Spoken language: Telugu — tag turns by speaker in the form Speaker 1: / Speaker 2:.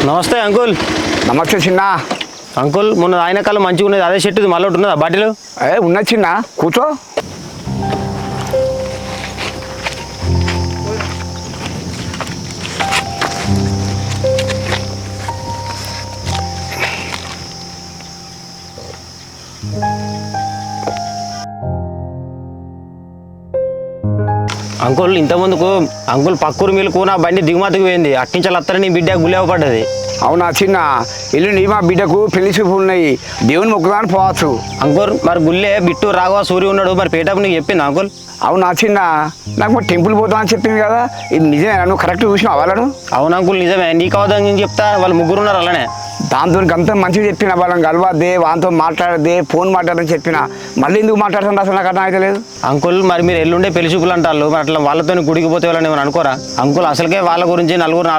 Speaker 1: నమస్తే అంకుల్.
Speaker 2: నమస్తే చిన్న.
Speaker 1: అంకుల్ మొన్న ఆయన కాలం మంచిగా ఉన్నది, అదే షర్ట్ మళ్ళీ ఉంటున్నదా బాటిలో?
Speaker 2: ఉన్న చిన్న, కూర్చో.
Speaker 1: అంకుల్ ఇంతకుముందుకు అంకుల్ పక్కూరు మీలకు నా బండి దిగుమతికి పోయింది, అట్టించాలి అత్తని నీ బిడ్డ గులేవ పడ్డది.
Speaker 2: అవునా చిన్న, ఎల్లుండి మా బిడ్డకు పెళ్లి చూపులు ఉన్నాయి, దేవుని మొక్కుదాని పోవచ్చు.
Speaker 1: అంకుల్ మరి గుళ్ళే బిట్టు రాఘవ సూర్య ఉన్నాడు, మరి పేటప్పుడు నీకు చెప్పింది అంకుల్?
Speaker 2: అవునా చిన్న, నాకు మరి టెంపుల్ పోతా అని చెప్పింది కదా, ఇది నిజమేనా? నువ్వు కరెక్ట్ చూసినావు వాళ్ళను?
Speaker 1: అవును అంకుల్ నిజమే, నీకు అవదని చెప్తా, వాళ్ళు ముగ్గురు ఉన్నారు అలానే.
Speaker 2: దాంతో అంత మంచిగా చెప్పిన, వాళ్ళని కలవద్దే, వాళ్ళతో మాట్లాడద్దే, ఫోన్ మాట్లాడదని చెప్పిన. మళ్ళీ ఎందుకు మాట్లాడుతుంది అసలు నాకు అర్థం అయితే లేదు.
Speaker 1: అంకుల్ మరి మీరు ఎల్లుండే పెళ్లి చూపులు అంటారు, మరి అట్లా వాళ్ళతో గుడికి పోతే వాళ్ళని ఏమైనా అనుకోరా అంకుల్? అసలుకే వాళ్ళ గురించి నలుగురు